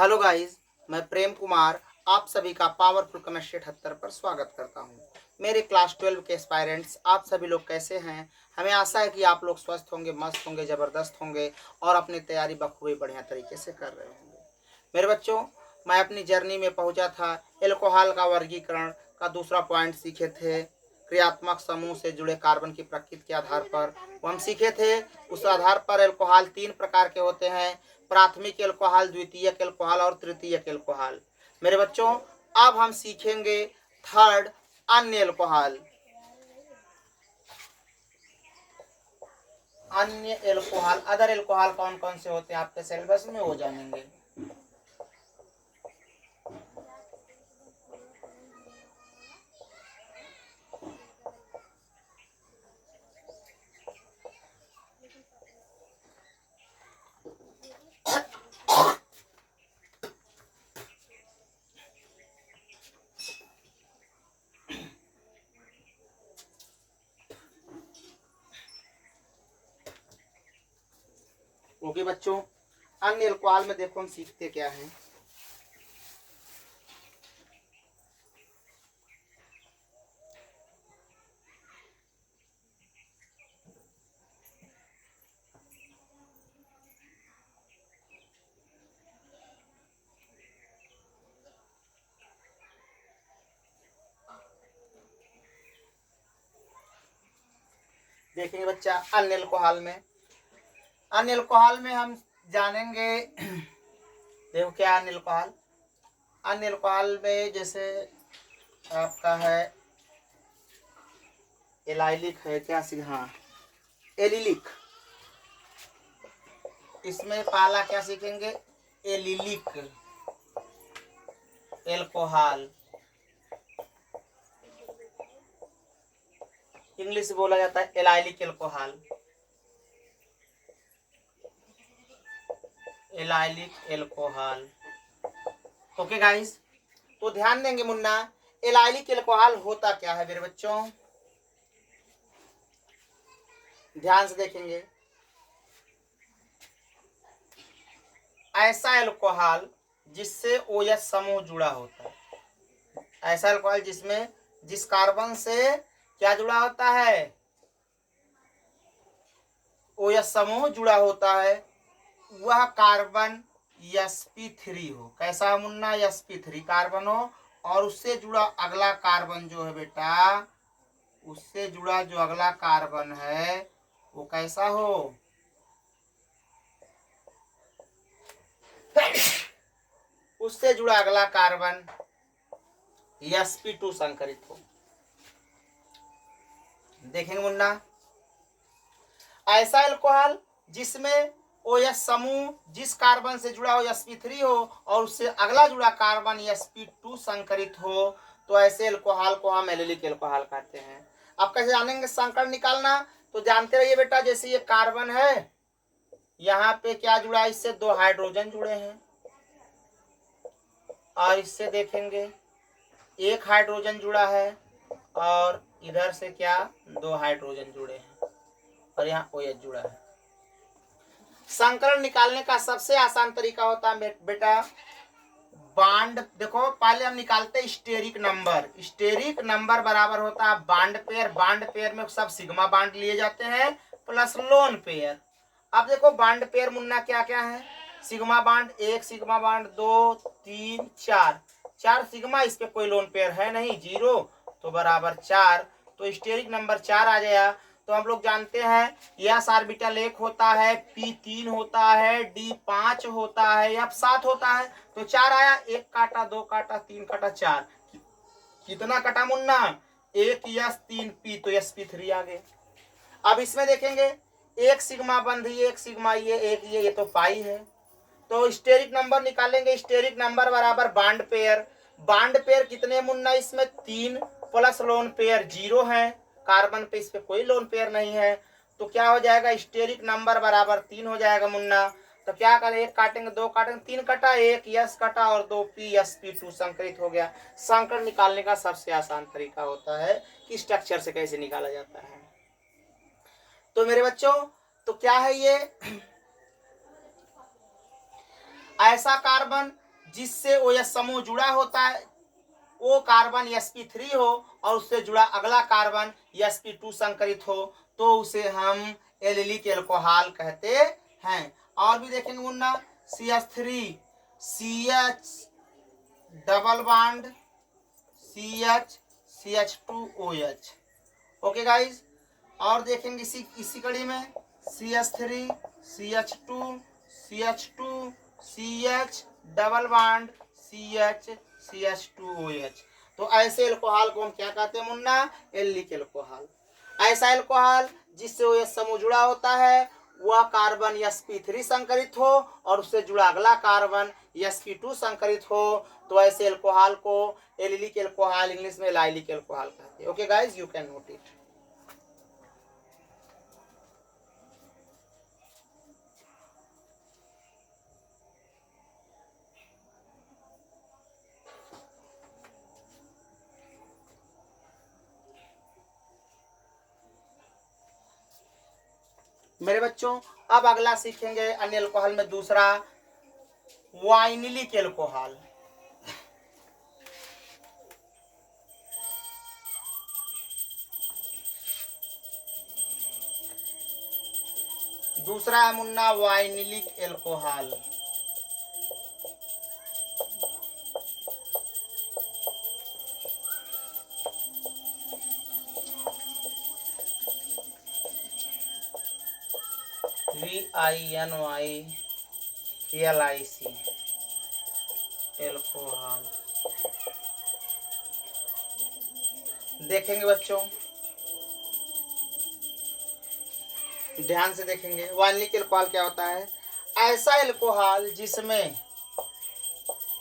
Hello guys, मैं प्रेम कुमार आप सभी का पावरफुल केमिस्ट्री 78 पर स्वागत करता हूं। मेरे क्लास 12 के एस्पायरेंट्स आप सभी लोग कैसे हैं? हमें आशा है कि आप लोग स्वस्थ होंगे, मस्त होंगे, ज़बरदस्त होंगे और अपनी तैयारी बखूबी बढ़िया तरीके से कर रहे होंगे। मेरे बच्चों, मैं अपनी जर्नी में पहुंचा था। एल्कोहल का वर्गीकरण का दूसरा पॉइंट सीखे थे। क्रियात्मक समूह से जुड़े कार्बन की प्रकृति के आधार पर वो हम सीखे थे। उस आधार पर एल्कोहल 3 प्रकार के होते हैं: प्राथमिक एल्कोहल, द्वितीयक एल्कोहल और तृतीयक एल्कोहल। मेरे बच्चों, अब हम सीखेंगे थर्ड, अन्य एल्कोहल। अन्य एल्कोहल, अदर एल्कोहल कौन कौन से होते हैं आपके सिलेबस में वो जानेंगे। ओके बच्चों, अन्य एल्कोहल में देखो हम सीखते क्या है। देखेंगे बच्चा, अन्य एल्कोहल में हम जानेंगे। देखो क्या अन्य एल्कोहल में जैसे आपका है एलाइलिक है, क्या हाँ एलिलिक। इसमें पहला क्या सीखेंगे? Allylic alcohol. इंग्लिश में बोला जाता है allylic alcohol. Allylic alcohol. Okay guys, तो ध्यान देंगे मुन्ना, एलाइलिक एल्कोहल होता क्या है मेरे बच्चों? ध्यान से देखेंगे। ऐसा एल्कोहल जिससे OH समूह जुड़ा होता है। ऐसा एल्कोहल जिसमें जिस कार्बन से क्या जुड़ा होता है? OH समूह जुड़ा होता है, वह कार्बन sp3 हो। कैसा मुन्ना? sp3 कार्बन हो। और उससे जुड़ा अगला कार्बन जो है बेटा, उससे जुड़ा जो अगला कार्बन है वो कैसा हो? उससे जुड़ा अगला कार्बन sp2 संकरित हो। देखेंगे मुन्ना, ऐसा एल्कोहल जिसमें OH समूह जिस कार्बन से जुड़ा हो sp3 हो और उससे अगला जुड़ा कार्बन sp2 संकरित हो, तो ऐसे एल्कोहल को हम एलिलिक एल्कोहल कहते हैं। अब कैसे जानेंगे संकर निकालना? तो जानते रहिए बेटा, जैसे ये कार्बन है, यहाँ पे क्या जुड़ा है? इससे 2 हाइड्रोजन जुड़े हैं और इससे देखेंगे 1 हाइड्रोजन जुड़ा है और इधर से क्या 2 हाइड्रोजन जुड़े हैं और यहाँ OH जुड़ा है। संकरण निकालने का सबसे आसान तरीका होता है बेटा बांड। देखो पहले हम निकालते स्टेरिक नंबर। स्टेरिक नंबर बराबर होता है बांड पेयर। बांड पेयर में सब सिग्मा बांड लिए जाते हैं प्लस लोन पेयर। अब देखो बांड पेयर मुन्ना क्या क्या है? Sigma bond 1, sigma bond 2, 3, 4। 4 sigma, इस पे कोई लोन पेयर है नहीं, 0, तो बराबर 4। तो स्टेरिक नंबर 4 आ गया। तो हम लोग जानते हैं यस ऑर्बिटल 1 होता है, P 3 होता है, D 5 होता है, F 7 होता है। तो 4 आया, 1 काटा, 2 काटा, 3 काटा, 4। कितना कटा मुन्ना? 1 यस 3 P, तो sp3 आ गए। अब इसमें देखेंगे 1 सिग्मा बंध, 1 सिग्मा ये 1 ये तो पाई है। तो स्टेरिक नंबर निकालेंगे। स्टेरिक नंबर बराबर बांड पेयर। बांड पेयर कितने मुन्ना? इसमें 3 प्लस लोन पेयर 0 है। कार्बन पे इस पे कोई लोन पेयर नहीं है, तो क्या हो जाएगा? स्टेरिक नंबर बराबर 3 हो जाएगा मुन्ना। तो क्या करें? 1 काटेंगे, 2 काटेंगे, 3 कटा, 1 यस कटा और 2 P sp2 संकरित हो गया। संकर निकालने का सबसे आसान तरीका होता है कि स्ट्रक्चर से कैसे निकाला जाता है। तो मेरे बच्चों, तो क्या है ये? ऐसा कार्बन जिससे OH समूह जुड़ा होता है वो कार्बन sp3 हो और उससे जुड़ा अगला कार्बन sp2 संकरित हो तो उसे हम एलिलिक एल्कोहल कहते हैं। और भी देखेंगे Munna, CH3 CH double bond CH CH2OH। Okay guys, और देखेंगे इसी कड़ी में CH3 CH2 CH2 CH double bond CH CH2OH। तो ऐसे एल्कोहल को हम क्या कहते हैं मुन्ना? Allylic alcohol. ऐसा एल्कोहल जिससे OH समूह जुड़ा होता है वह कार्बन sp3 संकरित हो और उससे जुड़ा अगला कार्बन sp2 संकरित हो तो ऐसे एल्कोहल को एलिलिक एल्कोहल, इंग्लिश में लाइलिक एल्कोहल कहते हैं। Okay guys, you can note it. मेरे बच्चों, अब अगला सीखेंगे अन्य एल्कोहल में दूसरा वाइनिलिक एल्कोहल। दूसरा है Munna vinylic alcohol. VINYLIC alcohol. देखेंगे बच्चों, ध्यान से देखेंगे वाइनिलिक एल्कोहल क्या होता है। ऐसा एल्कोहल जिसमें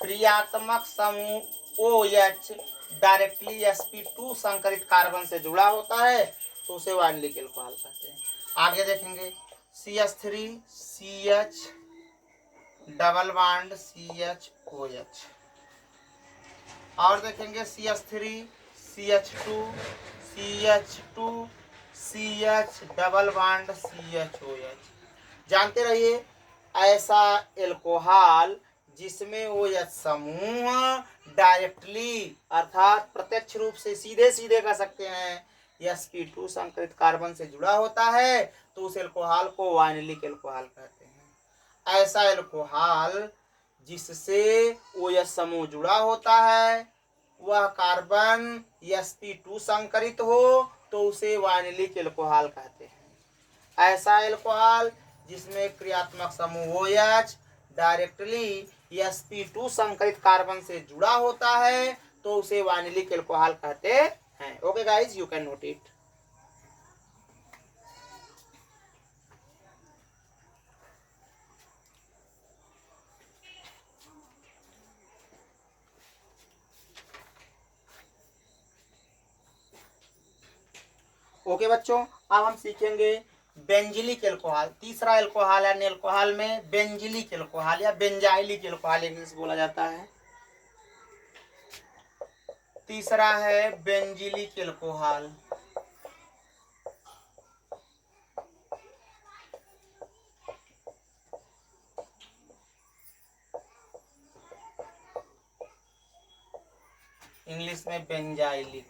क्रियात्मक समूह OH डायरेक्टली sp2 संकरित कार्बन से जुड़ा होता है तो उसे वाइनिलिक एल्कोहल कहते हैं। आगे देखेंगे CH3 CH double bond CHOH। और देखेंगे CH3 CH2 CH2 CH double bond CHOH। जानते रहिए ऐसा एल्कोहल जिसमें OH समूह डायरेक्टली अर्थात प्रत्यक्ष रूप से सीधे सीधे कह सकते हैं sp2 संकरित कार्बन से जुड़ा होता है तो उस एल्कोहल को वाइनिलिक एल्कोहल कहते हैं। ऐसा एल्कोहल जिससे OH समूह जुड़ा होता है वह कार्बन sp2 संकरित हो तो उसे वाइनिलिक एल्कोहल कहते हैं। ऐसा एल्कोहल जिसमें क्रियात्मक समूह OH डायरेक्टली sp2 संकरित कार्बन से जुड़ा होता है तो उसे वाइनिलिक एल्कोहल कहते हैं। Okay guys, you can note it. Okay बच्चों, अब हम सीखेंगे बेंजिलिक एल्कोहल। तीसरा एल्कोहल है एल्कोहल में बेंजिलिक एल्कोहल या बेंजाइलिक एल्कोहल इंग्लिश बोला जाता है। तीसरा है बेंजिलिक एल्कोहल। इंग्लिश में बेंजाइलिक।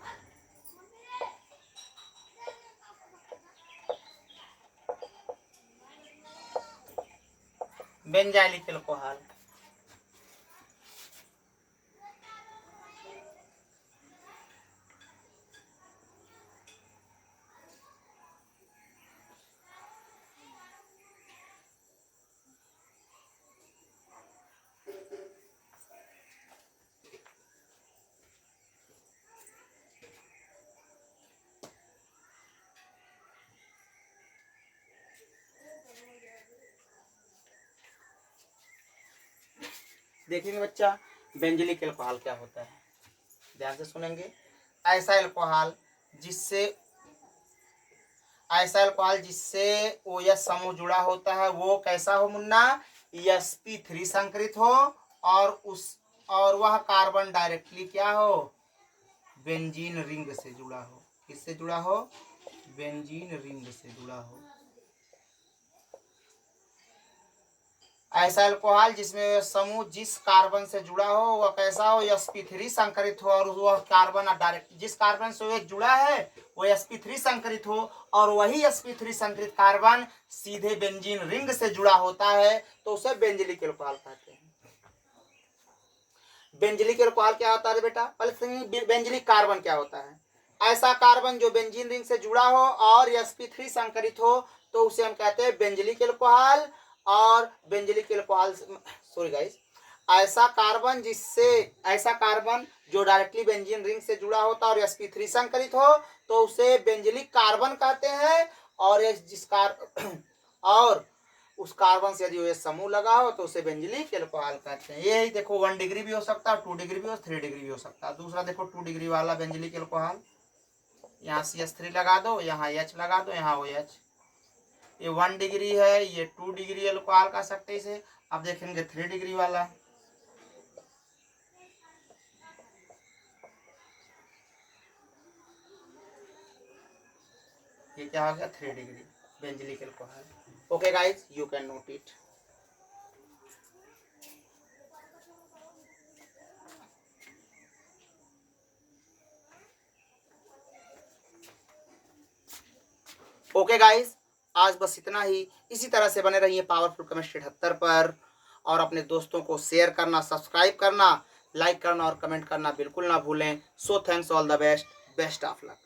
बेंजाइलिक एल्कोहल देखेंगे बच्चा बेंजिलिक एल्कोहल क्या होता है, ध्यान से सुनेंगे। ऐसा एल्कोहल जिससे OH समूह जुड़ा होता है वो कैसा हो मुन्ना? sp3 संकरित हो और वह कार्बन डायरेक्टली क्या हो? बेंजीन रिंग से जुड़ा हो। किससे जुड़ा हो? बेंजीन रिंग से जुड़ा हो। ऐसा अल्कोहल जिसमें समूह जिस कार्बन से जुड़ा हो वह कैसा हो, sp3 संकरित हो, और वह कार्बन डायरेक्ट जिस कार्बन से वह जुड़ा है वह sp3 संकरित हो, और वही sp3 संकरित कार्बन सीधे बेंजीन रिंग से जुड़ा होता है तो उसे बेंजिलिक अल्कोहल कहते हैं। बेंजिलिक अल्कोहल क्या होता है बेटा, पहले बेंजिलिक कार्बन क्या होता है? ऐसा कार्बन जो बेंजीन रिंग से जुड़ा हो और sp3 संकरित हो तो उसे हम कहते हैं बेंजिलिक अल्कोहल। और बेंजिलिक अल्कोहल, सॉरी गाइस, ऐसा कार्बन जो डायरेक्टली बेंजीन रिंग से जुड़ा होता है और sp3 संकरित हो तो उसे बेंजिलिक कार्बन कहते हैं। और उस कार्बन से यदि वो समूह लगा हो तो उसे बेंजिलिक अल्कोहल कहते हैं। ये देखो 1 डिग्री भी हो सकता है, 2 डिग्री भी हो, 3 डिग्री भी हो सकता है। दूसरा देखो 2 डिग्री वाला बेंजिलिक अल्कोहल, यहाँ CH3 लगा दो, यहाँ H लगा दो, यहाँ OH। ये 1 डिग्री है, ये 2 डिग्री अल्कोहल कह सकते हैं इसे। अब देखेंगे 3 डिग्री वाला, ये क्या हो गया 3 degree benzylic alcohol. Okay guys, you can note it. Okay guys, आज बस इतना ही। इसी तरह से बने रहिए पावरफुल केमिस्ट्री 78 पर, और अपने दोस्तों को शेयर करना, सब्सक्राइब करना, लाइक करना और कमेंट करना बिल्कुल ना भूलें। So thanks, all the best, best of luck.